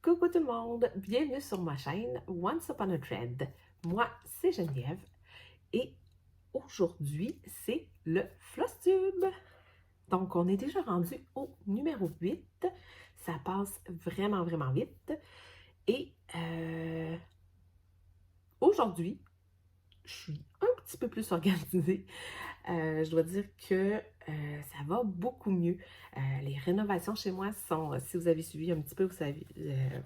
Coucou tout le monde, bienvenue sur ma chaîne Once Upon a Thread. Moi, c'est Geneviève et aujourd'hui, c'est le FlossTube. Donc, on est déjà rendu au numéro 8. Ça passe vraiment vite. Et aujourd'hui, je suis un petit peu plus organisée. Je dois dire que ça va beaucoup mieux. Les rénovations chez moi sont, si vous avez suivi un petit peu,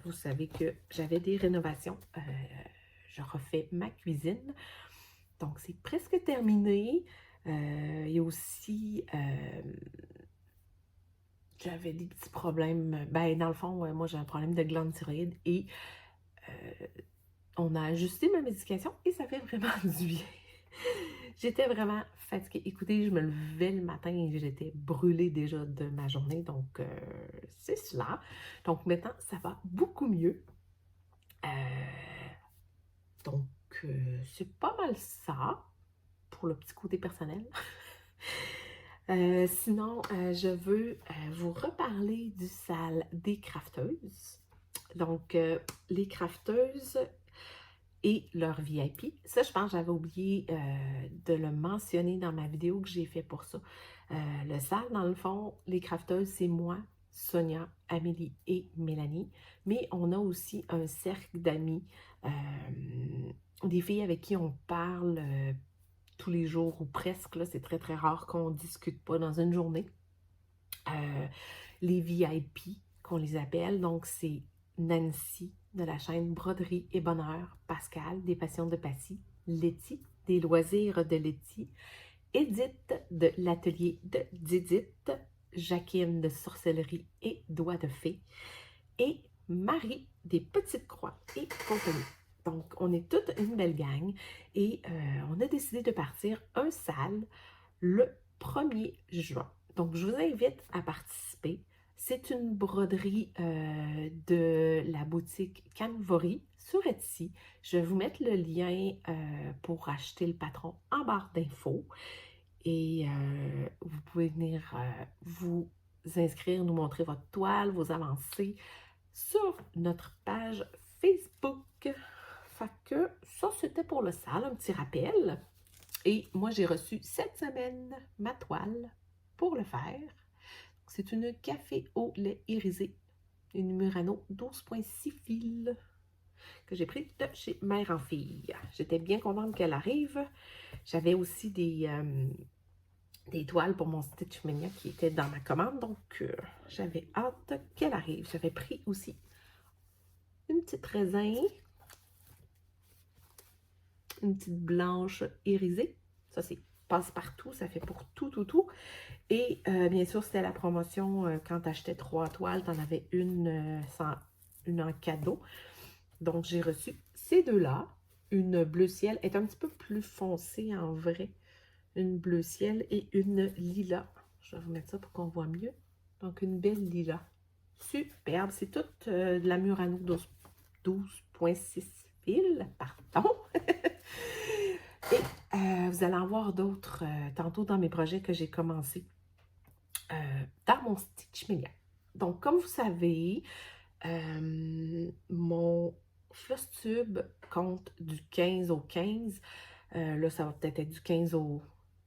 vous savez que j'avais des rénovations. Je refais ma cuisine. Donc, c'est presque terminé. Il y a aussi, j'avais des petits problèmes. Ben, dans le fond, moi, j'ai un problème de glande thyroïde et euh, on a ajusté ma médication et ça fait vraiment du bien. J'étais vraiment fatiguée. Écoutez, je me levais le matin et j'étais brûlée déjà de ma journée. Donc, c'est cela. Donc, maintenant, ça va beaucoup mieux. Euh, donc, c'est pas mal ça pour le petit côté personnel. Sinon, je veux vous reparler du salle des crafteuses. Donc, les crafteuses et leur VIP. Ça, je pense que j'avais oublié de le mentionner dans ma vidéo que j'ai fait pour ça. Le salle, dans le fond, les crafteuses, c'est moi, Sonia, Amélie et Mélanie. Mais on a aussi un cercle d'amis, des filles avec qui on parle tous les jours ou presque. C'est très rare qu'on ne discute pas dans une journée. Les VIP, qu'on les appelle, donc c'est Nancy de la chaîne Broderie et Bonheur, Pascal des Passions de Passy, Letty des Loisirs de Letty, Edith de l'Atelier de Didith, Jacqueline de Sorcellerie et Doigts de Fée et Marie des Petites Croix et compagnie. Donc, on est toute une belle gang et on a décidé de partir un salle le 1er juin. Donc, je vous invite à participer. C'est une broderie de la boutique Canvory sur Etsy. Je vais vous mettre le lien pour acheter le patron en barre d'infos. Et vous pouvez venir vous inscrire, nous montrer votre toile, vos avancées sur notre page Facebook. Fait que ça, c'était pour le salle, un petit rappel. Et moi, j'ai reçu cette semaine ma toile pour le faire. C'est une café au lait irisé, une Murano 12,6 fils que j'ai pris de chez Mère en Fille. J'étais bien contente qu'elle arrive. J'avais aussi des toiles pour mon Stitch Mania qui étaient dans ma commande, donc j'avais hâte qu'elle arrive. J'avais pris aussi une petite raisin, une petite blanche irisée. Ça, c'est passe-partout, ça fait pour tout. Et bien sûr, c'était la promotion quand tu achetais 3 toiles, tu en avais une en cadeau. Donc, j'ai reçu ces deux-là. Une bleu ciel est un petit peu plus foncée en vrai. Une bleu ciel et une lilas. Je vais vous mettre ça pour qu'on voit mieux. Donc, une belle lilas. Superbe. C'est toute de la Murano 12,6 fils. Pardon. Et vous allez en voir d'autres tantôt dans mes projets que j'ai commencé dans mon Stitch Mania. Donc, comme vous savez, mon FlossTube compte du 15 au 15. Là, ça va peut-être être du 15 au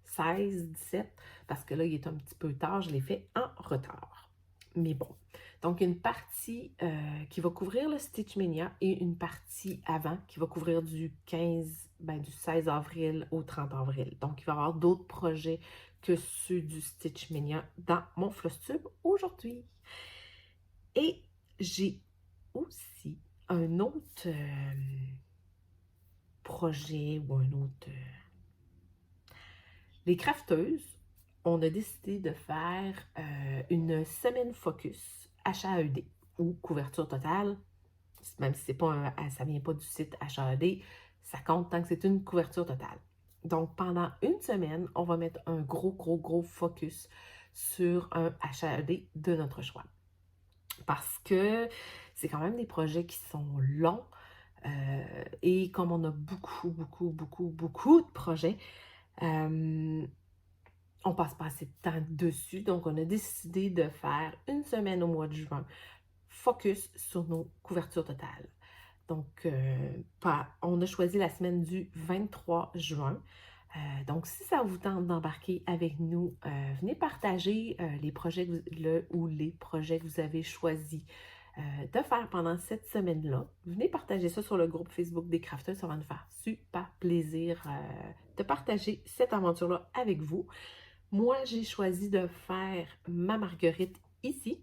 16, 17, parce que là, il est un petit peu tard. Je l'ai fait en retard. Mais bon. Donc, une partie qui va couvrir le Stitch Mania et une partie avant qui va couvrir du 15, du 16 avril au 30 avril. Donc, il va y avoir d'autres projets que ceux du Stitch Mania dans mon FlossTube aujourd'hui. Et j'ai aussi un autre projet ou un autre... Les crafteuses, on a décidé de faire une semaine focus HAED ou couverture totale. Même si ça ne vient pas du site HAED, ça compte tant que c'est une couverture totale. Donc, pendant une semaine, on va mettre un gros focus sur un HAED de notre choix. Parce que c'est quand même des projets qui sont longs et comme on a beaucoup de projets, on passe pas assez de temps dessus. Donc, on a décidé de faire une semaine au mois de juin focus sur nos couvertures totales. Donc, on a choisi la semaine du 23 juin. Donc, si ça vous tente d'embarquer avec nous, venez partager les projets les projets que vous avez choisis de faire pendant cette semaine-là. Venez partager ça sur le groupe Facebook des Crafters. Ça va nous faire super plaisir de partager cette aventure-là avec vous. Moi, j'ai choisi de faire ma marguerite ici.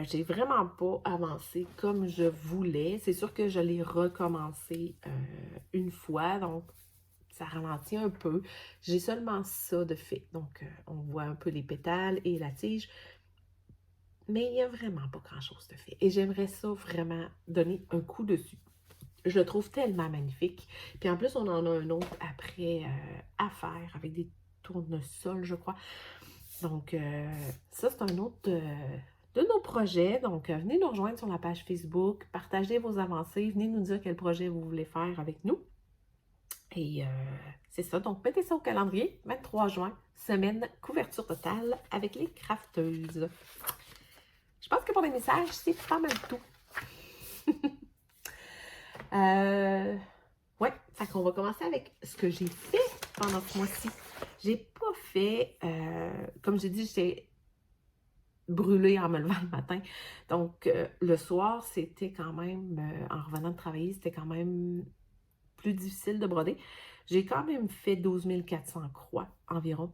J'ai vraiment pas avancé comme je voulais. C'est sûr que je l'ai recommencé une fois, donc ça ralentit un peu. J'ai seulement ça de fait. Donc, on voit un peu les pétales et la tige. Mais il n'y a vraiment pas grand-chose de fait. Et j'aimerais ça vraiment donner un coup dessus. Je le trouve tellement magnifique. Puis en plus, on en a un autre après à faire avec des tournesols, je crois. Donc, ça, c'est un autre de nos projets. Donc, venez nous rejoindre sur la page Facebook, partagez vos avancées, venez nous dire quel projet vous voulez faire avec nous. Et c'est ça. Donc, mettez ça au calendrier, 23 juin, semaine couverture totale avec les crafteuses. Je pense que pour les messages, c'est pas mal tout. Ouais, fait qu'on va commencer avec ce que j'ai fait pendant ce mois-ci. J'ai pas fait, comme j'ai dit, j'étais brûlée en me levant le matin. Donc, le soir, c'était quand même, en revenant de travailler, c'était quand même plus difficile de broder. J'ai quand même fait 12 400 croix environ.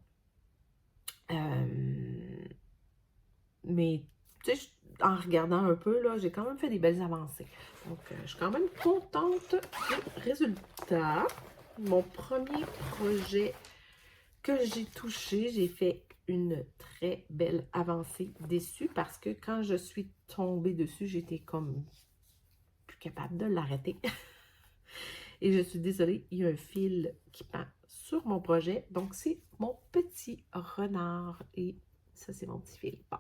Mais, tu sais, en regardant un peu, là, j'ai quand même fait des belles avancées. Donc, je suis quand même contente du résultat. Mon premier projet que j'ai touché, j'ai fait une très belle avancée dessus parce que quand je suis tombée dessus, j'étais comme plus capable de l'arrêter. Et je suis désolée, il y a un fil qui pend sur mon projet. Donc, c'est mon petit renard et ça, c'est mon petit fil. Bon.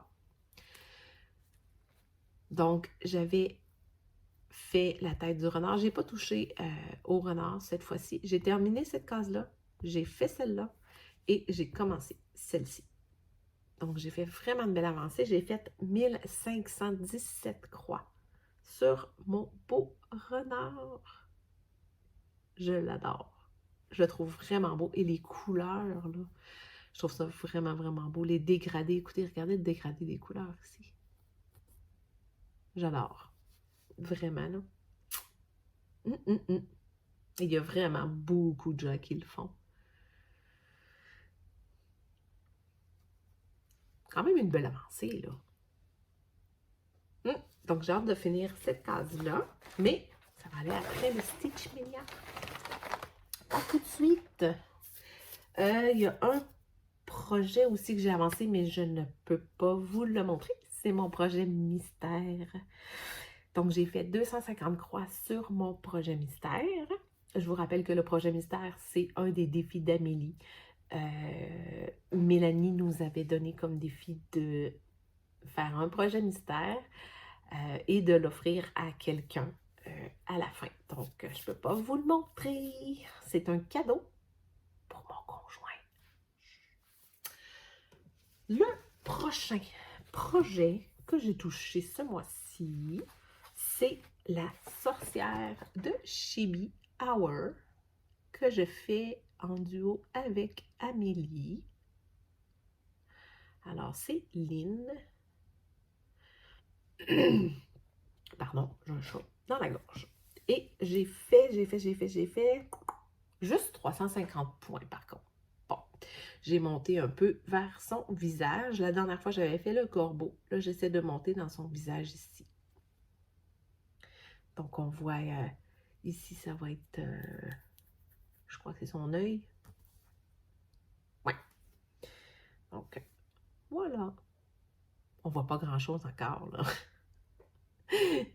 Donc, j'avais fait la tête du renard. Je n'ai pas touché au renard cette fois-ci. J'ai terminé cette case-là, j'ai fait celle-là et j'ai commencé celle-ci. Donc, j'ai fait vraiment une belle avancée. J'ai fait 1517 croix sur mon beau renard. Je l'adore. Je le trouve vraiment beau. Et les couleurs, là, je trouve ça vraiment, vraiment beau. Les dégradés, écoutez, regardez le dégradé des couleurs ici. J'adore. Vraiment, là. Il y a vraiment beaucoup de gens qui le font. Quand même une belle avancée, là. Donc, j'ai hâte de finir cette case-là. Mais ça va aller après le Stitch Mania. À tout de suite. Il y a un projet aussi que j'ai avancé, mais je ne peux pas vous le montrer. C'est mon projet mystère. Donc, j'ai fait 250 croix sur mon projet mystère. Je vous rappelle que le projet mystère, c'est un des défis d'Amélie. Mélanie nous avait donné comme défi de faire un projet mystère et de l'offrir à quelqu'un à la fin. Donc, je ne peux pas vous le montrer. C'est un cadeau pour mon conjoint. Le prochain projet que j'ai touché ce mois-ci, c'est la sorcière de Chibi Hour que je fais en duo avec Amélie. Alors, c'est Lynn. Pardon, j'ai un chat dans la gorge. Et j'ai fait juste 350 points par contre. Bon, j'ai monté un peu vers son visage. La dernière fois, j'avais fait le corbeau. Là, j'essaie de monter dans son visage ici. Donc, on voit ici, ça va être, je crois que c'est son œil. Ouais. Donc, voilà. On voit pas grand-chose encore, là.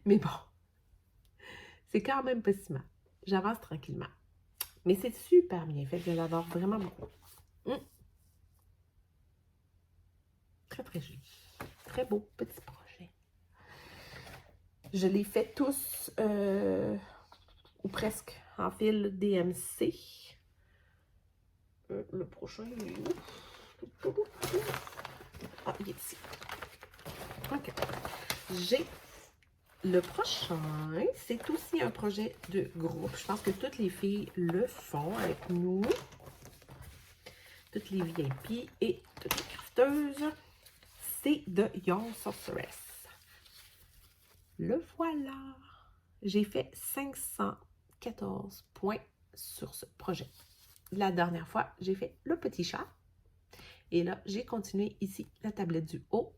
Mais bon, c'est quand même pas si mal. J'avance tranquillement. Mais c'est super bien fait. Je l'adore vraiment beaucoup. Très, très joli. Très beau petit projet. Je les fais tous, ou presque, en fil DMC. Le prochain, il est où? Ah, il est ici. OK. J'ai le prochain, c'est aussi un projet de groupe. Je pense que toutes les filles le font avec nous. Toutes les VIP et toutes les crafteuses. C'est de Young Sorceress. Le voilà. J'ai fait 514 points sur ce projet. La dernière fois, j'ai fait le petit chat. Et là, j'ai continué ici la tablette du haut.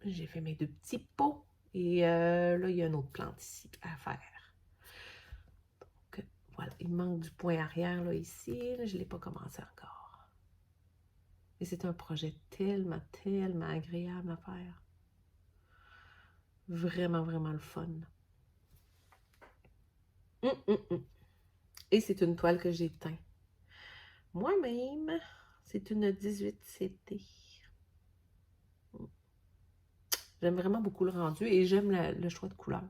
J'ai fait mes 2 petits pots. Et là, il y a une autre plante ici à faire. Donc, voilà. Il manque du point arrière là, ici. Là, je ne l'ai pas commencé encore. Et c'est un projet tellement, tellement agréable à faire. Vraiment, vraiment le fun. Et c'est une toile que j'ai teint moi-même. C'est une 18 CT. J'aime vraiment beaucoup le rendu et j'aime le choix de couleur.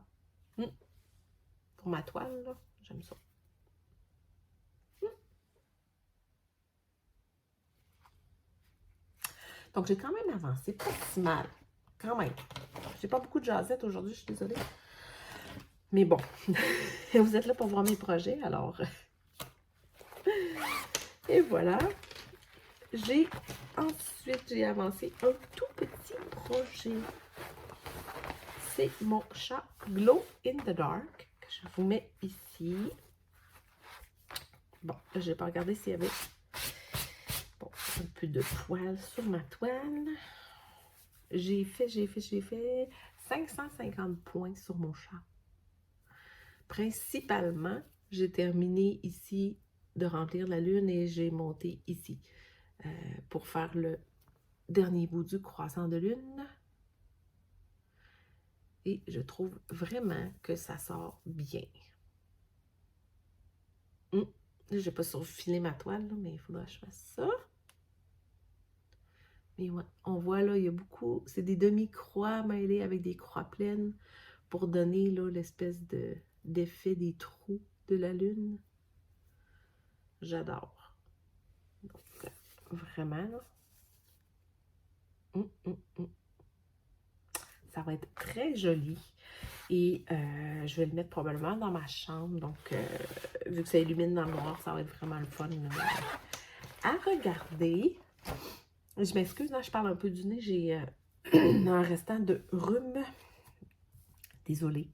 Pour ma toile, là, j'aime ça. Donc, j'ai quand même avancé pas si mal. Quand même. J'ai pas beaucoup de jasettes aujourd'hui, je suis désolée. Mais bon, vous êtes là pour voir mes projets, alors. Et voilà. Ensuite, j'ai avancé un tout petit projet. C'est mon chat Glow in the Dark que je vous mets ici. Bon, là, je n'ai pas regardé s'il y avait un peu de poils sur ma toile. J'ai fait 550 points sur mon chat. Principalement, j'ai terminé ici de remplir la lune et j'ai monté ici pour faire le dernier bout du croissant de lune. Et je trouve vraiment que ça sort bien. Je n'ai pas surfilé ma toile, là, mais il faudra que je fasse ça. Mais ouais, on voit là, il y a beaucoup, c'est des demi-croix mêlées avec des croix pleines pour donner là l'espèce d'effet des trous de la lune. J'adore. Donc, vraiment, là. Ça va être très joli. Et je vais le mettre probablement dans ma chambre. Donc, vu que ça illumine dans le noir, ça va être vraiment le fun à regarder. Je m'excuse, là, je parle un peu du nez. J'ai un restant de rhume. Désolée.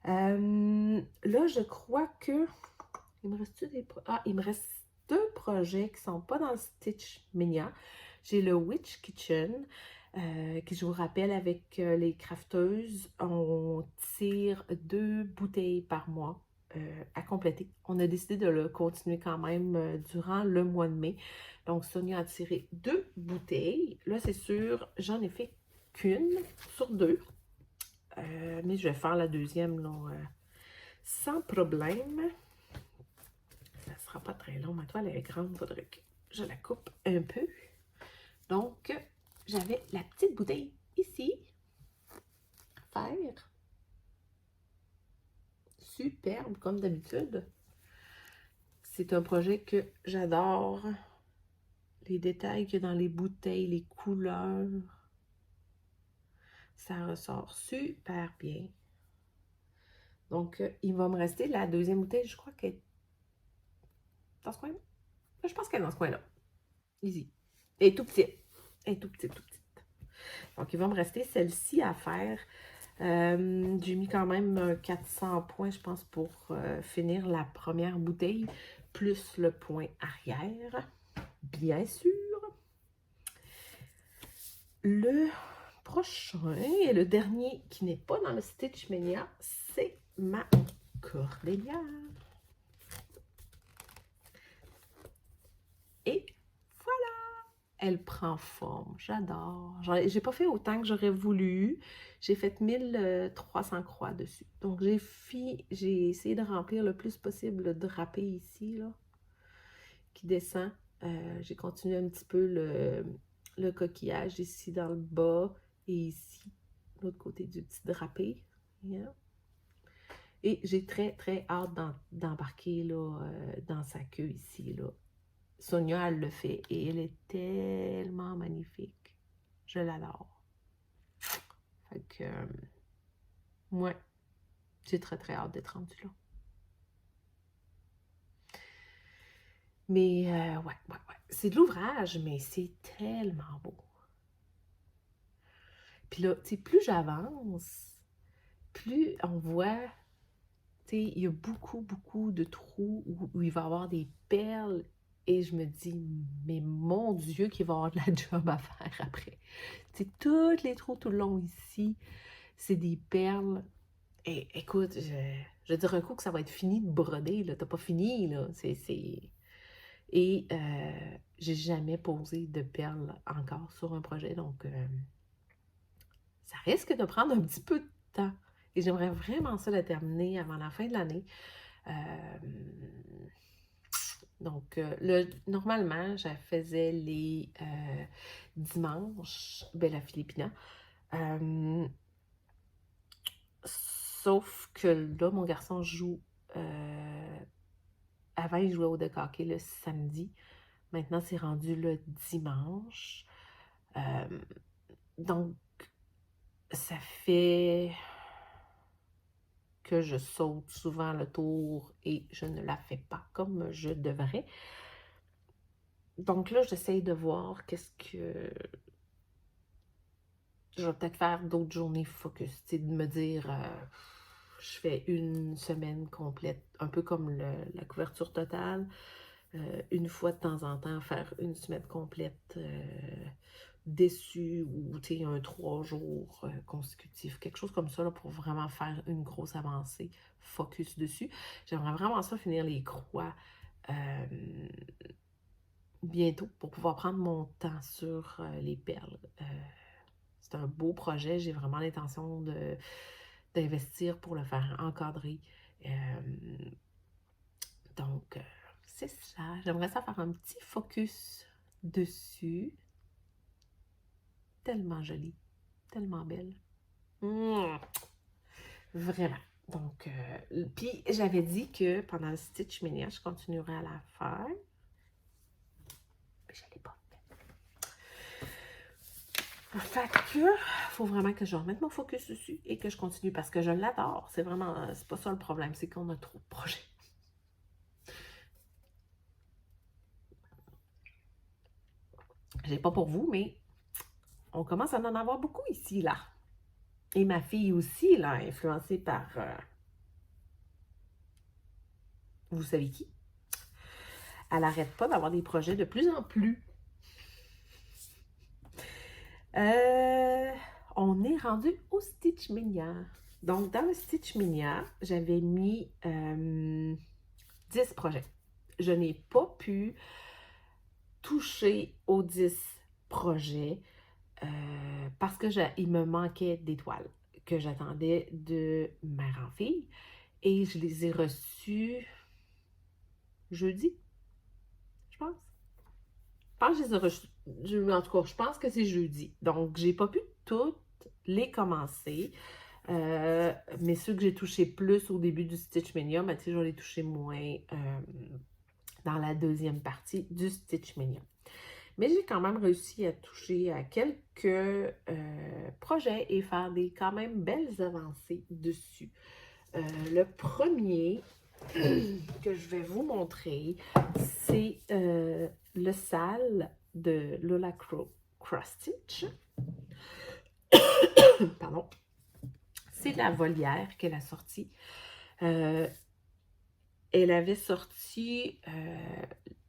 Là, je crois que... Il me reste des... il me reste 2 projets qui ne sont pas dans le Stitch Mania. J'ai le Witch Kitchen, que je vous rappelle, avec les crafteuses, on tire 2 bouteilles par mois à compléter. On a décidé de le continuer quand même durant le mois de mai. Donc, Sonia a tiré 2 bouteilles. Là, c'est sûr, j'en ai fait qu'une sur 2. Mais je vais faire la deuxième là, sans problème. Ça ne sera pas très long. Ma toile est grande, il faudrait que je la coupe un peu. Donc, j'avais la petite bouteille ici. Faire. Superbe, comme d'habitude. C'est un projet que j'adore. Les détails qu'il y a dans les bouteilles, les couleurs. Ça ressort super bien. Donc, il va me rester la deuxième bouteille. Je crois qu'elle est dans ce coin-là. Je pense qu'elle est dans ce coin-là. Easy. Elle est tout petite. Elle est tout petite, tout petite. Donc, il va me rester celle-ci à faire. J'ai mis quand même 400 points, je pense, pour finir la première bouteille, plus le point arrière, bien sûr. Le prochain et le dernier qui n'est pas dans le Stitch Mania, c'est ma Cordélia. Et voilà! Elle prend forme, j'adore. J'ai pas fait autant que j'aurais voulu. J'ai fait 1300 croix dessus. Donc, j'ai essayé de remplir le plus possible le drapé ici, là, qui descend. J'ai continué un petit peu le coquillage ici dans le bas et ici, l'autre côté du petit drapé. Yeah. Et j'ai très, très hâte d'embarquer dans sa queue ici, là. Sonia, elle le fait et elle est tellement magnifique. Je l'adore. Donc, ouais, j'ai très, très hâte d'être rendue là. Mais, ouais. C'est de l'ouvrage, mais c'est tellement beau. Puis là, tu sais, plus j'avance, plus on voit, tu sais, il y a beaucoup de trous où il va y avoir des perles. Et je me dis, mais mon Dieu, qu'il va y avoir de la job à faire après. Tu sais, tous les trous tout le long ici, c'est des perles. Et écoute, je veux dire un coup que ça va être fini de broder, là. T'as pas fini, là. Et j'ai jamais posé de perles encore sur un projet, donc ça risque de prendre un petit peu de temps. Et j'aimerais vraiment ça le terminer avant la fin de l'année. Donc, normalement, je faisais les dimanches, Bella Filipina. Sauf que là, mon garçon joue. Avant, il jouait au deck hockey le samedi. Maintenant, c'est rendu le dimanche. Donc, ça fait que je saute souvent le tour et je ne la fais pas comme je devrais. Donc là, j'essaye de voir qu'est-ce que... Je vais peut-être faire d'autres journées focus, tu sais, de me dire, je fais une semaine complète, un peu comme la couverture totale. Une fois de temps en temps, faire une semaine complète déçue ou, tu sais, un 3 jours consécutif, quelque chose comme ça, là, pour vraiment faire une grosse avancée, focus dessus. J'aimerais vraiment ça finir les croix bientôt pour pouvoir prendre mon temps sur les perles. C'est un beau projet. J'ai vraiment l'intention d'investir pour le faire encadrer. Donc, c'est ça. J'aimerais ça faire un petit focus dessus. Tellement jolie, tellement belle. Vraiment. Donc, puis j'avais dit que pendant le Stitch Mania, je continuerais à la faire. Mais je ne l'ai pas fait. Fait que, faut vraiment que je remette mon focus dessus et que je continue parce que je l'adore. C'est vraiment, c'est pas ça le problème, c'est qu'on a trop de projets. J'ai pas pour vous, mais on commence à en avoir beaucoup ici, là. Et ma fille aussi, là, influencée par, vous savez qui? Elle n'arrête pas d'avoir des projets de plus en plus. On est rendu au Stitch Mania. Donc, dans le Stitch Mania, j'avais mis 10 projets. Je n'ai pas pu toucher aux 10 projets parce qu'il me manquait d'étoiles que j'attendais de mère en fille. Et je les ai reçus jeudi, je pense. Je pense que je les ai reçus. En tout cas, je pense que c'est jeudi. Donc, j'ai pas pu toutes les commencer. Mais ceux que j'ai touchés plus au début du Stitch Mania, ben, je vais les toucher moins dans la deuxième partie du Stitch Mania. Mais j'ai quand même réussi à toucher à quelques projets et faire des quand même belles avancées dessus. Le premier que je vais vous montrer, c'est le sale de Lola Cross Stitch. Pardon. C'est la volière qu'elle a sortie. Elle avait sorti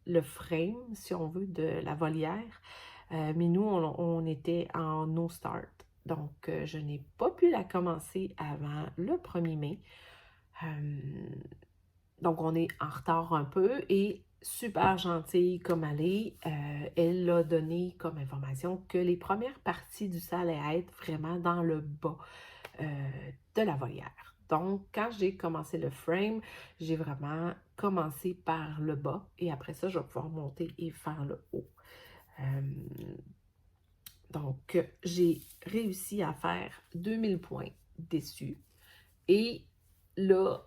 le frame, si on veut, de la volière. Mais nous, on était en no start. Donc, je n'ai pas pu la commencer avant le 1er mai. Donc, on est en retard un peu et super gentille comme elle est. Elle a donné comme information que les premières parties du salle allaient être vraiment dans le bas de la volière. Donc, quand j'ai commencé le frame, j'ai vraiment commencé par le bas et après ça, je vais pouvoir monter et faire le haut. Donc, j'ai réussi à faire 2000 points dessus. Et là,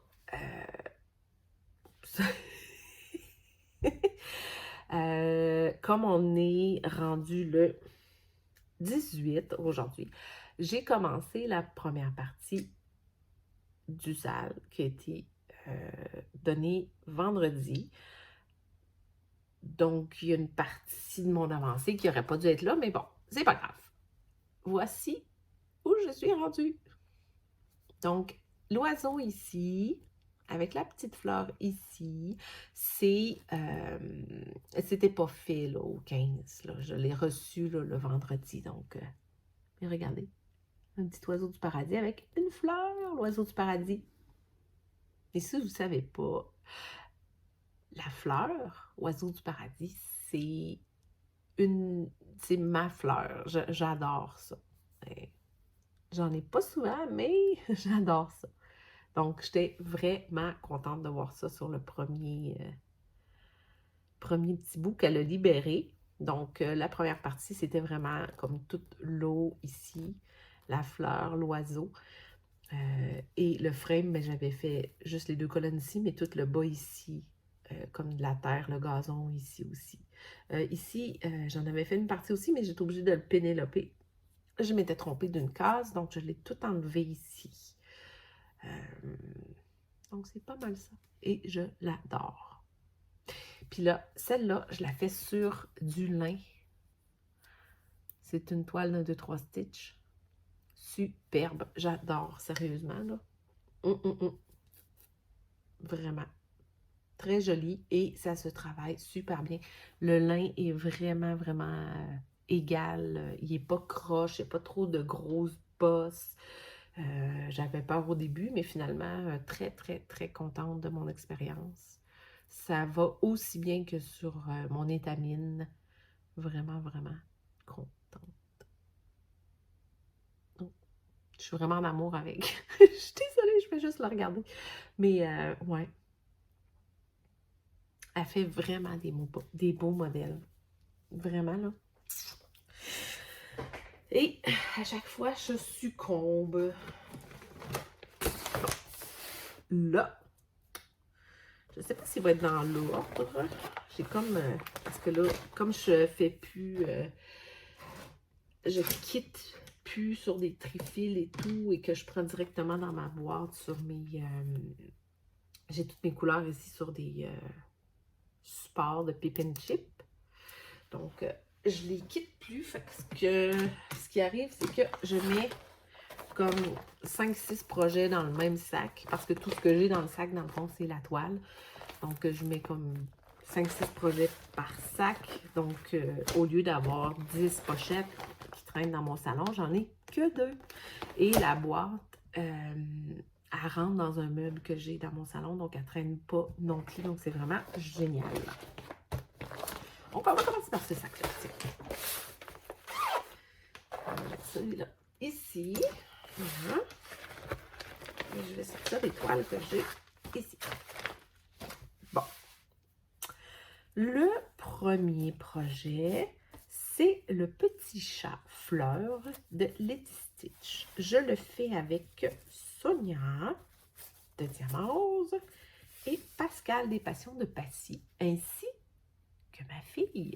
comme on est rendu le 18 aujourd'hui, j'ai commencé la première partie du SAL qui a été donnée vendredi. Donc, il y a une partie de mon avancée qui n'aurait pas dû être là, mais bon, c'est pas grave. Voici où je suis rendue. Donc, l'oiseau ici, avec la petite fleur ici, c'était pas fait là, au 15. Là. Je l'ai reçu là, le vendredi. Donc, et regardez, un petit oiseau du paradis avec une fleur, l'oiseau du paradis. Et si vous ne savez pas, la fleur, oiseau du paradis, c'est ma fleur. J'adore ça. J'en ai pas souvent, mais j'adore ça. Donc, j'étais vraiment contente de voir ça sur le premier petit bout qu'elle a libéré. Donc, la première partie, c'était vraiment comme toute l'eau ici, la fleur, l'oiseau. Et le frame, mais j'avais fait juste les 2 colonnes ici, mais tout le bas ici, comme de la terre, le gazon ici aussi. Ici, j'en avais fait une partie aussi, mais j'étais obligée de le pénéloper. Je m'étais trompée d'une case, donc je l'ai tout enlevé ici. Donc, c'est pas mal ça. Et je l'adore. Puis là, celle-là, je la fais sur du lin. C'est une toile d'un 2-3 stitch. Superbe. J'adore, sérieusement, là. Vraiment. Très joli et ça se travaille super bien. Le lin est vraiment, vraiment égal. Il n'est pas croche, il n'y a pas trop de grosses bosses. J'avais peur au début, mais finalement, très, très, très contente de mon expérience. Ça va aussi bien que sur mon étamine. Vraiment, vraiment contente. Donc, je suis vraiment en amour avec. Je suis désolée, je vais juste le regarder. Mais, ouais. Elle fait vraiment des beaux modèles. Vraiment, là. Et à chaque fois, je succombe. Là, je ne sais pas s'il va être dans l'ordre. J'ai comme... parce que là, comme je fais plus... je quitte plus sur des trifils et tout, et que je prends directement dans ma boîte sur mes... j'ai toutes mes couleurs ici sur des supports de Pip and Chip. Donc, je les quitte plus. Fait que ce qui arrive, c'est que je mets comme 5-6 projets dans le même sac, parce que tout ce que j'ai dans le sac, dans le fond, c'est la toile. Donc, je mets comme 5-6 projets par sac. Donc, au lieu d'avoir 10 pochettes qui traînent dans mon salon, j'en ai que 2. Et la boîte, elle rentre dans un meuble que j'ai dans mon salon, donc elle ne traîne pas non plus. Donc, c'est vraiment génial. Donc, on va commencer par ce sac-là. Celui-là ici. Et je vais sortir les toiles que j'ai ici. Bon. Le premier projet, c'est le petit chat fleur de Letty Stitch. Je le fais avec Sonia de Diamant Rose et Pascal des Passions de Passy, ainsi que ma fille.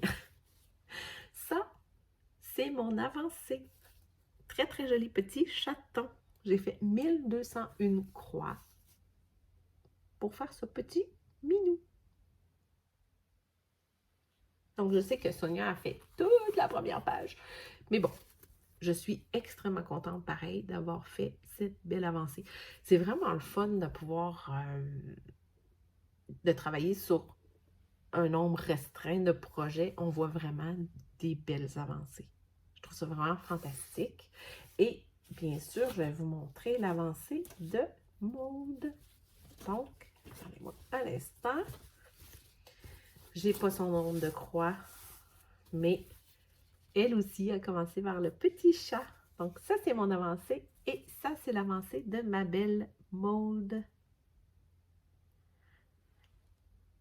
Ça, c'est mon avancée. Très, très joli petit chaton. J'ai fait 1201 croix pour faire ce petit minou. Donc, je sais que Sonia a fait toute la première page. Mais bon, je suis extrêmement contente, pareil, d'avoir fait cette belle avancée. C'est vraiment le fun de pouvoir de travailler sur un nombre restreint de projets. On voit vraiment des belles avancées. Je trouve ça vraiment fantastique. Et bien sûr, je vais vous montrer l'avancée de Maude. Donc, attendez-moi un instant. J'ai pas son nombre de croix, mais elle aussi a commencé par le petit chat. Donc, ça, c'est mon avancée. Et ça, c'est l'avancée de ma belle Maude.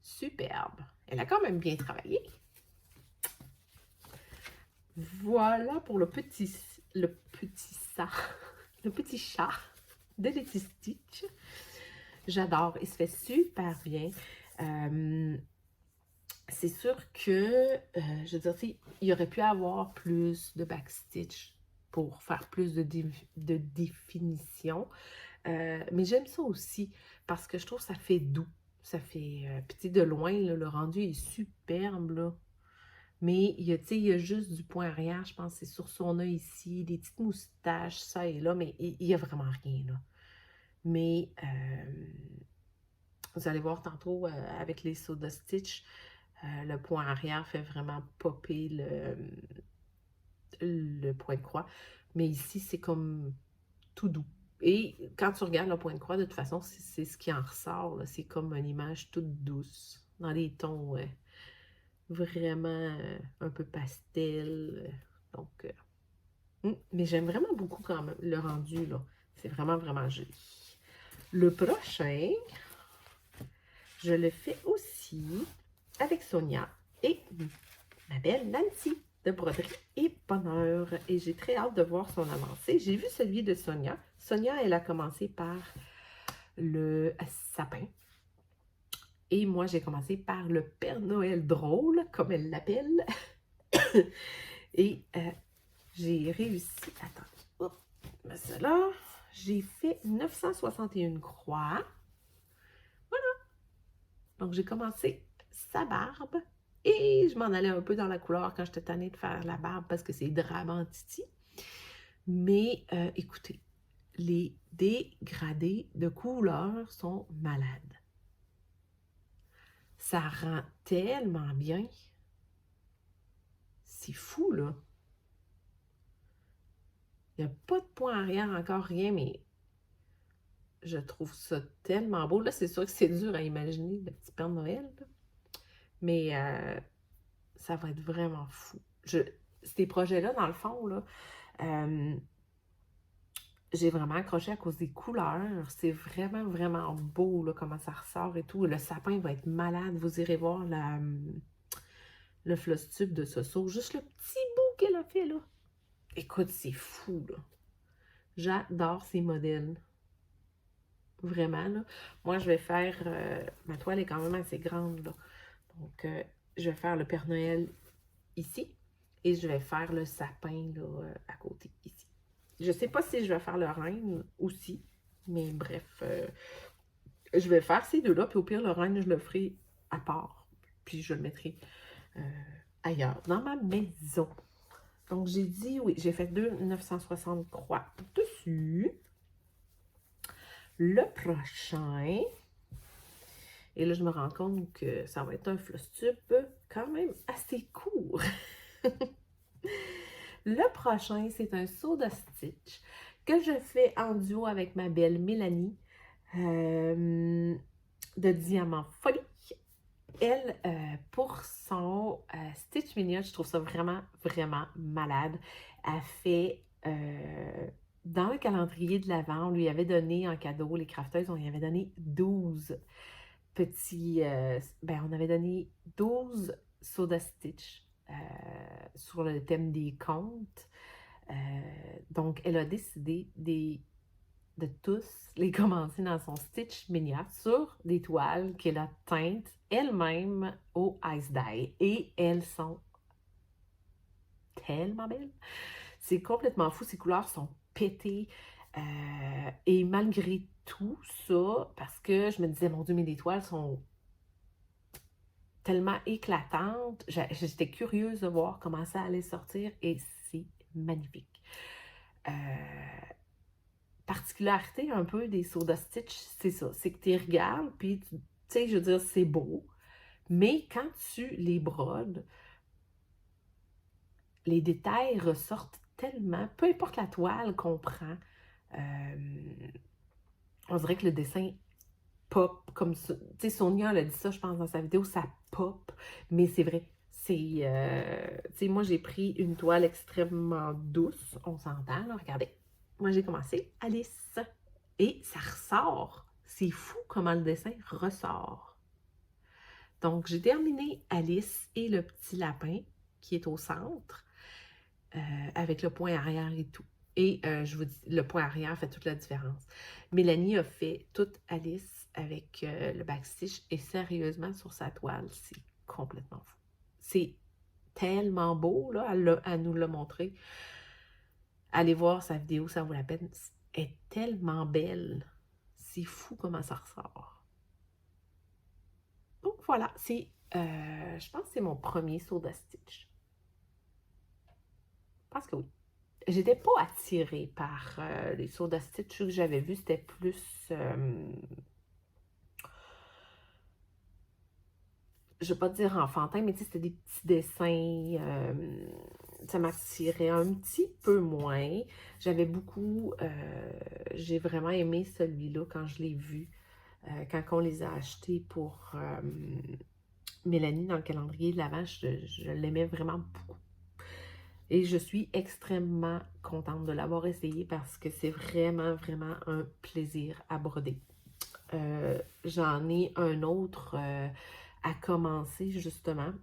Superbe. Elle a quand même bien travaillé. Voilà pour le petit chat de Letty Stitch. J'adore. Il se fait super bien. C'est sûr que, je veux dire, il aurait pu avoir plus de backstitch pour faire plus de définition. Mais j'aime ça aussi parce que je trouve que ça fait doux. Ça fait... puis tu sais, de loin, là, le rendu est superbe, là. Mais il y a, tu sais, il y a juste du point arrière, je pense, c'est sur son œil ici, des petites moustaches, ça et là, mais il y a vraiment rien, là. Mais vous allez voir tantôt avec les Soda Stitch, le point arrière fait vraiment popper le point de croix. Mais ici, c'est comme tout doux. Et quand tu regardes le point de croix, de toute façon, c'est ce qui en ressort. C'est comme une image toute douce, dans des tons vraiment un peu pastel. Donc, mais j'aime vraiment beaucoup quand même le rendu, là. C'est vraiment, vraiment joli. Le prochain, je le fais aussi avec Sonia et ma belle Nancy de Broderie et Bonheur. Et j'ai très hâte de voir son avancée. J'ai vu celui de Sonia. Sonia, elle a commencé par le sapin. Et moi, j'ai commencé par le Père Noël drôle, comme elle l'appelle. Et j'ai réussi... Attends. Mais cela, j'ai fait 961 croix. Voilà. Donc, j'ai commencé sa barbe. Et je m'en allais un peu dans la couleur quand j'étais tannée de faire la barbe parce que c'est Dramantiti. Mais écoutez, les dégradés de couleurs sont malades. Ça rend tellement bien. C'est fou, là. Il n'y a pas de point arrière, encore rien, mais je trouve ça tellement beau. Là, c'est sûr que c'est dur à imaginer, le petit Père Noël, là. Mais ça va être vraiment fou. Ces projets-là, dans le fond, là, j'ai vraiment accroché à cause des couleurs. C'est vraiment, vraiment beau, là, comment ça ressort et tout. Le sapin va être malade. Vous irez voir le floss tube de Soso. Juste le petit bout qu'elle a fait, là. Écoute, c'est fou, là. J'adore ces modèles. Vraiment, là. Moi, je vais faire... ma toile est quand même assez grande, là. Donc, je vais faire le Père Noël ici. Et je vais faire le sapin, là, à côté, ici. Je sais pas si je vais faire le reine aussi. Mais bref, je vais faire ces deux-là. Puis au pire, le reine, je le ferai à part. Puis je le mettrai ailleurs, dans ma maison. Donc, j'ai dit, oui, j'ai fait 960 croix dessus. Le prochain, et là, je me rends compte que ça va être un floss tube quand même assez court. Le prochain, c'est un Soda Stitch que je fais en duo avec ma belle Mélanie de Diamant Folie. Elle, pour son Stitch Minion, je trouve ça vraiment, vraiment malade. Elle fait, dans le calendrier de l'Avent, on lui avait donné en cadeau, les crafteuses, on lui avait donné 12 petits, on avait donné 12 Soda Stitch sur le thème des contes. Donc, elle a décidé de tous les commencer dans son Stitch miniature sur des toiles qu'elle a teintes elle-même au Ice Dye. Et elles sont tellement belles. C'est complètement fou. Ces couleurs sont pétées. Et malgré tout ça, parce que je me disais, mon Dieu, mais les toiles sont tellement éclatantes. J'étais curieuse de voir comment ça allait sortir et c'est magnifique. Particularité un peu des Soda Stitch, c'est ça, c'est que tu les regardes, puis tu sais, je veux dire, c'est beau, mais quand tu les brodes, les détails ressortent tellement, peu importe la toile qu'on prend, on dirait que le dessin pop, comme ça. Tu sais, Sonia, elle a dit ça, je pense, dans sa vidéo, ça pop, mais c'est vrai. C'est, tu sais, moi, j'ai pris une toile extrêmement douce, on s'entend, là, regardez. Moi, j'ai commencé Alice. Et ça ressort. C'est fou comment le dessin ressort. Donc, j'ai terminé Alice et le petit lapin qui est au centre avec le point arrière et tout. Et je vous dis, le point arrière fait toute la différence. Mélanie a fait toute Alice avec le backstitch et sérieusement, sur sa toile, c'est complètement fou. C'est tellement beau, là, elle nous l'a montré. Allez voir sa vidéo, ça vaut la peine. Elle est tellement belle. C'est fou comment ça ressort. Donc voilà, je pense que c'est mon premier Soda Stitch. Je pense que oui. J'étais pas attirée par les Soda Stitch que j'avais vus. C'était plus... je vais pas dire enfantin, mais c'était des petits dessins. Ça m'attirait un petit peu moins. J'avais beaucoup... j'ai vraiment aimé celui-là quand je l'ai vu. Quand on les a achetés pour Mélanie dans le calendrier de l'Avent, je l'aimais vraiment beaucoup. Et je suis extrêmement contente de l'avoir essayé parce que c'est vraiment, vraiment un plaisir à broder. J'en ai un autre à commencer justement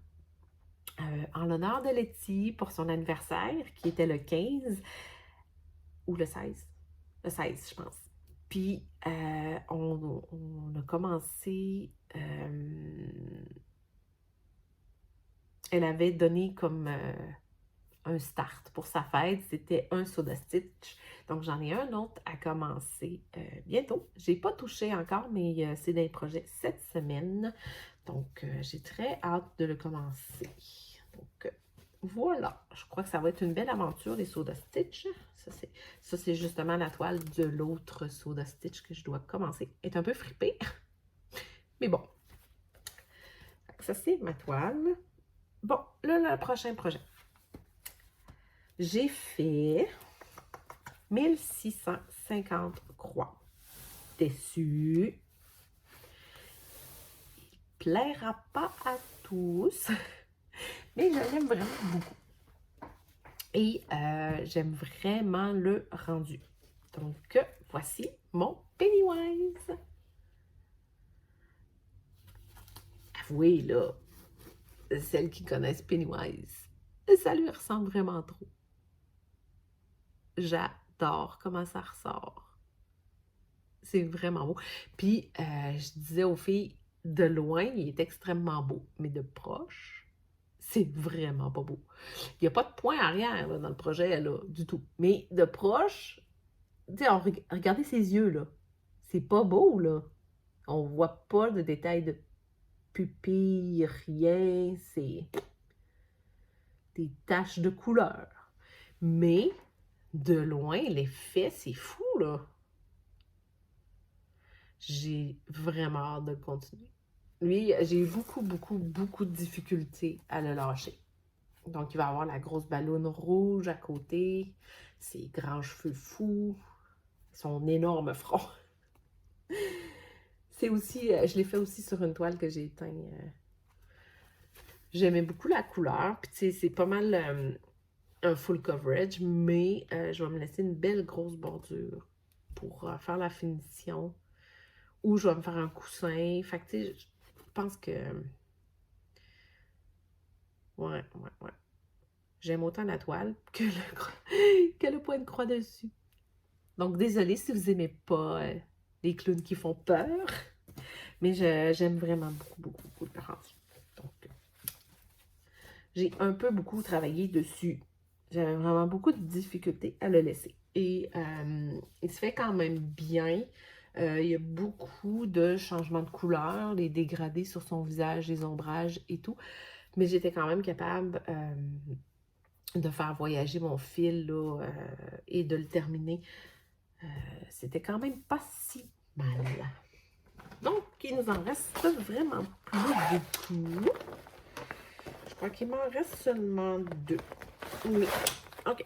en l'honneur de Letty pour son anniversaire qui était le 15 ou le 16. Le 16, je pense. Puis, on a commencé... elle avait donné comme un start pour sa fête. C'était un Soda Stitch. Donc, j'en ai un autre à commencer bientôt. Je n'ai pas touché encore, mais c'est dans projets cette semaine. Donc, j'ai très hâte de le commencer. Donc, voilà. Je crois que ça va être une belle aventure, les Soda Stitch. Ça, c'est justement la toile de l'autre Soda Stitch que je dois commencer. Elle est un peu fripée. Mais bon. Ça, c'est ma toile. Bon, là, le prochain projet. J'ai fait 1650 croix. Dessus. Il plaira pas à tous, mais je l'aime vraiment beaucoup. Et j'aime vraiment le rendu. Donc, voici mon Pennywise. Avouez, là, celles qui connaissent Pennywise, ça lui ressemble vraiment trop. J'adore comment ça ressort. C'est vraiment beau. Puis, je disais aux filles, de loin, il est extrêmement beau, mais de proche, c'est vraiment pas beau. Il n'y a pas de point arrière là, dans le projet, là, du tout. Mais de proche, tu sais, regardez ses yeux, là. C'est pas beau, là. On voit pas de détails de pupille, rien. C'est des taches de couleur. Mais, de loin, l'effet, c'est fou, là. J'ai vraiment hâte de le continuer. Lui, j'ai eu beaucoup de difficultés à le lâcher. Donc, il va avoir la grosse ballonne rouge à côté, ses grands cheveux fous, son énorme front. C'est aussi, je l'ai fait aussi sur une toile que j'ai éteint. J'aimais beaucoup la couleur, puis tu sais, c'est pas mal un full coverage, mais je vais me laisser une belle grosse bordure pour faire la finition. Ou je vais me faire un coussin. Fait que tu sais, je pense que... Ouais. J'aime autant la toile que que le point de croix dessus. Donc, désolée si vous n'aimez pas les clowns qui font peur. Mais j'aime vraiment beaucoup le rendu. Donc, j'ai un peu beaucoup travaillé dessus. J'avais vraiment beaucoup de difficultés à le laisser. Et il se fait quand même bien. Il y a beaucoup de changements de couleur, les dégradés sur son visage, les ombrages et tout. Mais j'étais quand même capable de faire voyager mon fil là, et de le terminer. C'était quand même pas si mal. Donc, il nous en reste vraiment plus beaucoup. Je crois qu'il m'en reste seulement 2. Mais, OK.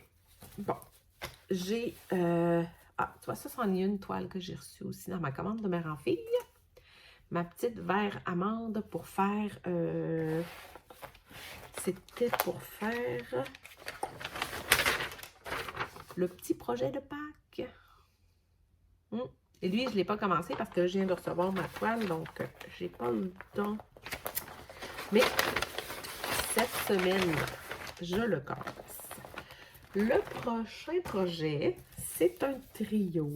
Bon. J'ai... Ah, tu vois, ça, c'en est une toile que j'ai reçue aussi dans ma commande de mère en fille. Ma petite vert amande pour faire... C'était pour faire le petit projet de Pâques. Et lui, je ne l'ai pas commencé parce que je viens de recevoir ma toile, donc j'ai pas eu le temps. Mais cette semaine, je le commence. Le prochain projet, c'est un trio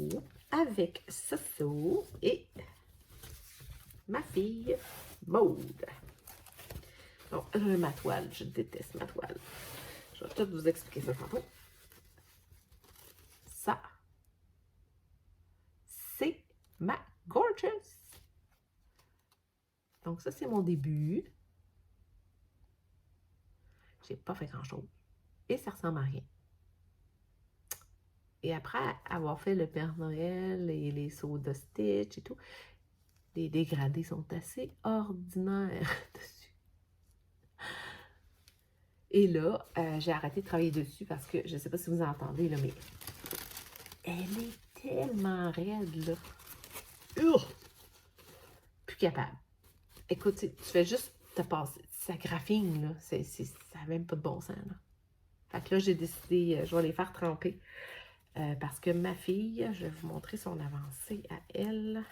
avec Soso et ma fille Maude. Donc, ma toile, je déteste ma toile. Je vais tout vous expliquer ça tantôt. ça, c'est ma Gorgeous. Donc ça, c'est mon début. J'ai pas fait grand-chose. Et ça ressemble à rien. Et après avoir fait le Père Noël et les sauts de Stitch et tout, les dégradés sont assez ordinaires dessus. Et là, j'ai arrêté de travailler dessus parce que, je ne sais pas si vous entendez, là, mais elle est tellement raide, là. Plus capable. Écoute, tu fais juste te passer. Ça graphine, là. Ça n'a même pas de bon sens, là. Fait que là, j'ai décidé, je vais les faire tremper. Parce que ma fille, je vais vous montrer son avancée à elle.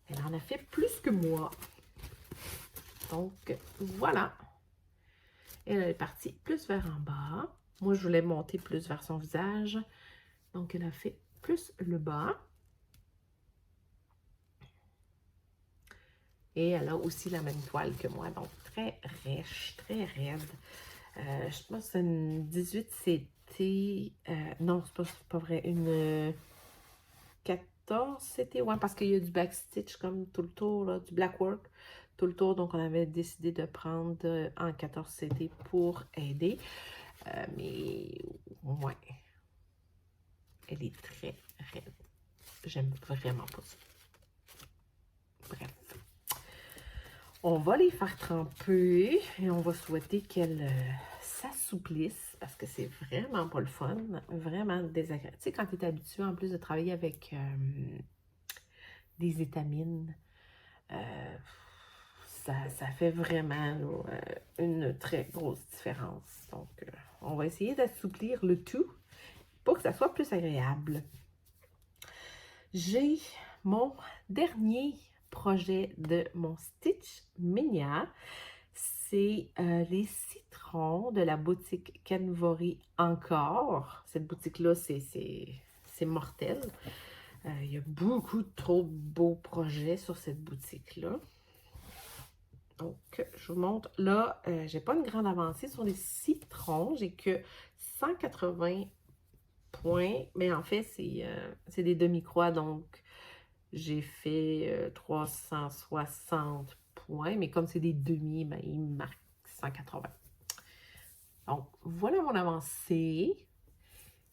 Elle en a fait plus que moi. Donc, voilà. Elle est partie plus vers en bas. Moi, je voulais monter plus vers son visage. Donc, elle a fait plus le bas. Et elle a aussi la même toile que moi. Donc, très riche, très raide. Je pense que c'est une 18 CT. Non, c'est pas vrai. Une 14 CT. Ouais, parce qu'il y a du backstitch comme tout le tour, là, du blackwork tout le tour. Donc, on avait décidé de prendre en 14 CT pour aider. Mais, ouais. Elle est très raide. J'aime vraiment pas ça. Bref. On va les faire tremper et on va souhaiter qu'elles s'assouplissent parce que c'est vraiment pas le fun. Vraiment désagréable. Tu sais, quand tu es habitué en plus de travailler avec des étamines, ça fait vraiment là, une très grosse différence. Donc, on va essayer d'assouplir le tout pour que ça soit plus agréable. J'ai mon dernier projet de mon Stitch Mania. C'est les citrons de la boutique Canvory encore. Cette boutique-là, c'est mortel. Il y a beaucoup trop de beaux projets sur cette boutique-là. Donc, je vous montre. Là, j'ai pas une grande avancée sur les citrons. J'ai que 180 points. Mais en fait, c'est des demi-croix. Donc, j'ai fait 360 points. Mais comme c'est des demi, ben, il me marque 180. Donc, voilà mon avancée.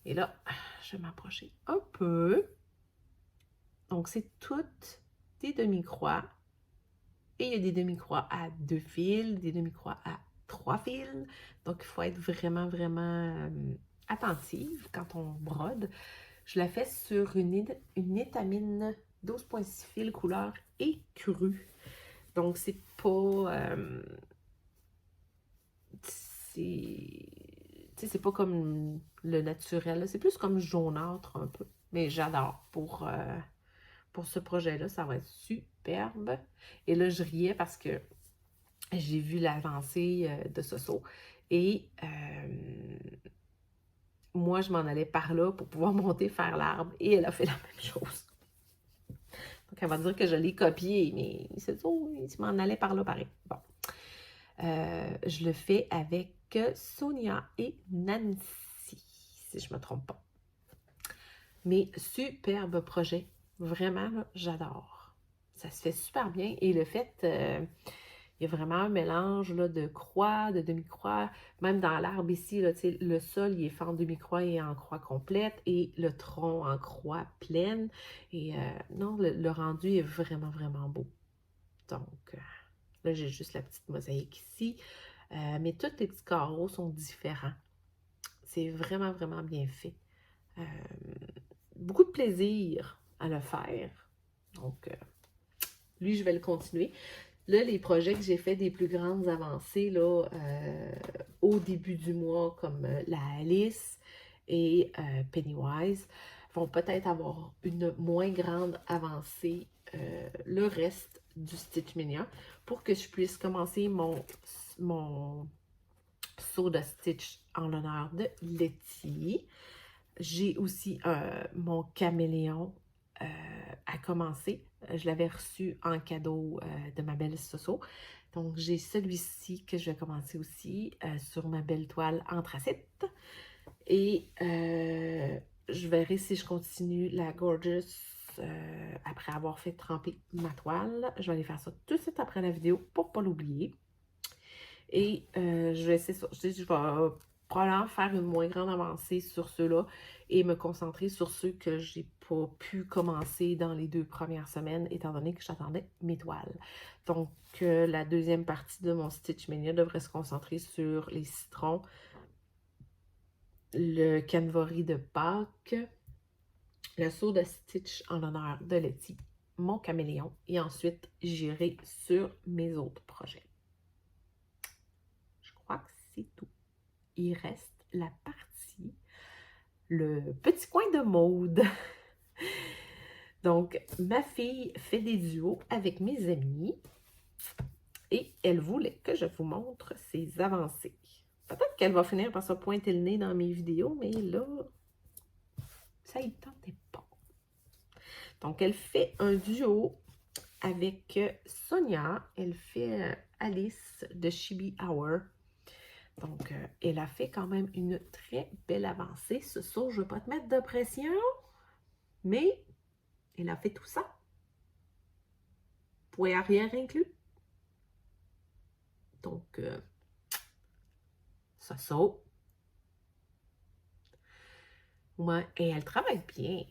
Et là, je vais m'approcher un peu. Donc, c'est toutes des demi-croix. Et il y a des demi-croix à 2 fils, des demi-croix à 3 fils. Donc, il faut être vraiment, vraiment attentive quand on brode. Je la fais sur une étamine 12,6 fils couleur écrue. Donc, c'est pas... c'est pas comme le naturel. C'est plus comme jaunâtre un peu. Mais j'adore pour ce projet-là. Ça va être superbe. Et là, je riais parce que j'ai vu l'avancée de Soso. Et moi, je m'en allais par là pour pouvoir monter, faire l'arbre. Et elle a fait la même chose. Donc, elle va dire que je l'ai copié, mais c'est tout. Je m'en allais par là pareil. Bon. Je le fais avec Sonia et Nancy, si je ne me trompe pas. Mais superbe projet. Vraiment, j'adore. Ça se fait super bien. Et le fait, il y a vraiment un mélange là, de croix, de demi-croix. Même dans l'arbre ici, là, le sol, il est fait en demi-croix et en croix complète. Et le tronc en croix pleine. Et non, le rendu est vraiment, vraiment beau. Donc, là, j'ai juste la petite mosaïque ici. Mais tous les petits carreaux sont différents. C'est vraiment, vraiment bien fait. Beaucoup de plaisir à le faire. Donc, lui, je vais le continuer. Là, les projets que j'ai fait des plus grandes avancées là, au début du mois, comme la Alice et Pennywise, vont peut-être avoir une moins grande avancée le reste du Stitch Mania pour que je puisse commencer mon saut de Stitch en l'honneur de Letty. J'ai aussi mon caméléon à commencer. Je l'avais reçu en cadeau de ma belle Soso. Donc, j'ai celui-ci que je vais commencer aussi sur ma belle toile anthracite. Et je verrai si je continue la Gorgeous après avoir fait tremper ma toile. Je vais aller faire ça tout de suite après la vidéo pour ne pas l'oublier. Et je vais essayer ça. Je vais probablement faire une moins grande avancée sur ceux-là et me concentrer sur ceux que j'ai pas pu commencer dans les 2 premières semaines, étant donné que j'attendais mes toiles. Donc, la deuxième partie de mon Stitch Mania devrait se concentrer sur les citrons, le Canvori de Pâques, le saut de Stitch en l'honneur de Letty, mon caméléon, et ensuite j'irai sur mes autres projets. Je crois que c'est tout. Il reste la partie, le petit coin de mode. Donc, ma fille fait des duos avec mes amis et elle voulait que je vous montre ses avancées. Peut-être qu'elle va finir par se pointer le nez dans mes vidéos, mais là, ça y tentait pas. Donc, elle fait un duo avec Sonia. Elle fait Alice de Chibi Hour. Donc, elle a fait quand même une très belle avancée. Ce soir, je ne veux pas te mettre de pression, mais elle a fait tout ça. Poids arrière inclus. Donc, ça saute. Ouais, et elle travaille bien.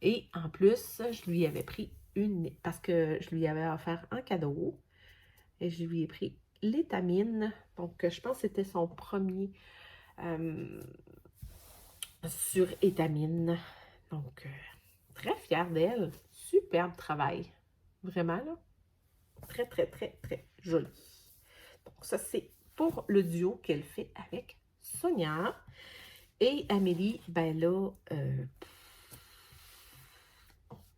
Et en plus, je lui avais pris une, parce que je lui avais offert un cadeau. Et je lui ai pris l'étamine. Donc, je pense que c'était son premier sur étamine. Donc, très fière d'elle. Superbe travail. Vraiment, là. Très, très, très, très joli. Donc, ça, c'est pour le duo qu'elle fait avec Sonia. Et Amélie, ben là,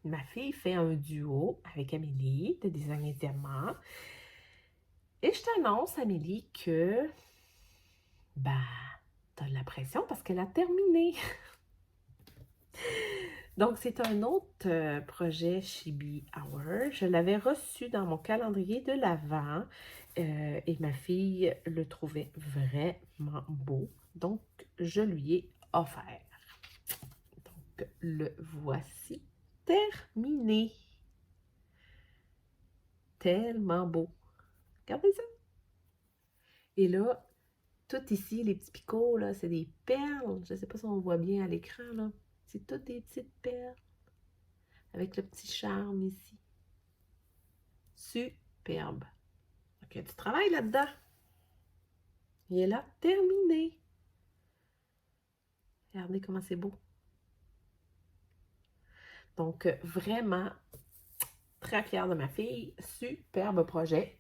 ma fille fait un duo avec Amélie de Design et Diamant. Et je t'annonce, Amélie, que, ben, t'as de la pression parce qu'elle a terminé. Donc, c'est un autre projet Chibi Hour. Je l'avais reçu dans mon calendrier de l'Avent et ma fille le trouvait vraiment beau. Donc, je lui ai offert. Donc, le voici terminé. Tellement beau. Regardez ça. Et là, tout ici, les petits picots, là, c'est des perles. Je ne sais pas si on voit bien à l'écran, là. C'est toutes des petites perles. Avec le petit charme ici. Superbe. Donc, il y a du travail là-dedans. Et elle a terminé. Regardez comment c'est beau. Donc, vraiment, très fière de ma fille. Superbe projet.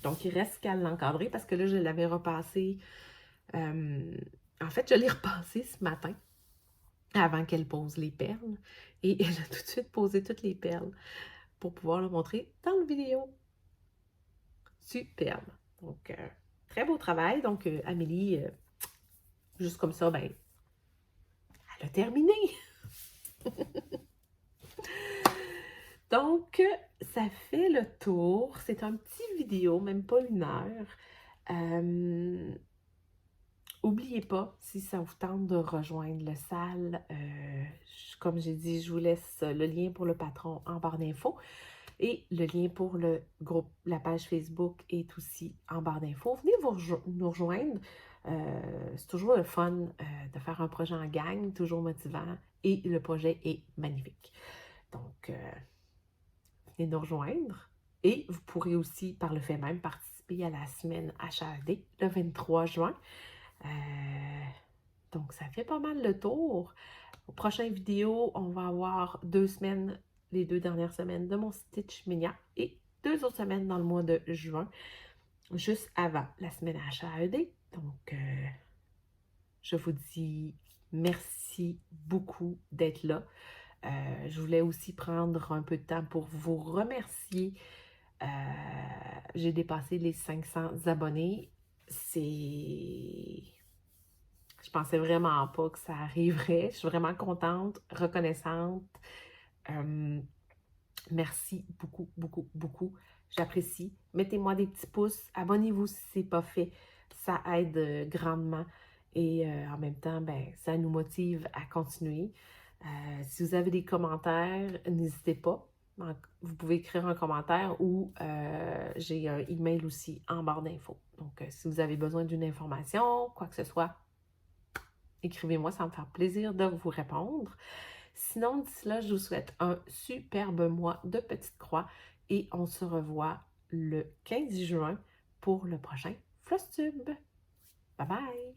Donc, il reste qu'à l'encadrer parce que là, je l'avais repassé. En fait, je l'ai repassé ce matin avant qu'elle pose les perles. Et elle a tout de suite posé toutes les perles pour pouvoir le montrer dans la vidéo. Superbe. Donc, très beau travail. Donc, Amélie, juste comme ça, ben, elle a terminé. Donc, ça fait le tour. C'est un petit vidéo, même pas 1 heure. N'oubliez pas, si ça vous tente de rejoindre le salle, comme j'ai dit, je vous laisse le lien pour le patron en barre d'infos. Et le lien pour le groupe, la page Facebook est aussi en barre d'infos. Venez nous rejoindre. C'est toujours le fun de faire un projet en gang, toujours motivant. Et le projet est magnifique. Donc, venez nous rejoindre. Et vous pourrez aussi, par le fait même, participer à la semaine HAD le 23 juin. Donc, ça fait pas mal le tour. Aux prochaines vidéos, on va avoir 2 semaines, les 2 dernières semaines de mon Stitch Mania et 2 autres semaines dans le mois de juin, juste avant la semaine HAED. Donc, je vous dis merci beaucoup d'être là. Je voulais aussi prendre un peu de temps pour vous remercier. J'ai dépassé les 500 abonnés. Je pensais vraiment pas que ça arriverait. Je suis vraiment contente, reconnaissante. Merci beaucoup, beaucoup, beaucoup. J'apprécie. Mettez-moi des petits pouces. Abonnez-vous si ce n'est pas fait. Ça aide grandement. et en même temps, ben, ça nous motive à continuer. Si vous avez des commentaires, n'hésitez pas. Vous pouvez écrire un commentaire ou j'ai un email aussi en barre d'infos. Donc, si vous avez besoin d'une information, quoi que ce soit, écrivez-moi, ça va me faire plaisir de vous répondre. Sinon, d'ici là, je vous souhaite un superbe mois de Petite Croix et on se revoit le 15 juin pour le prochain Flosstube. Bye bye!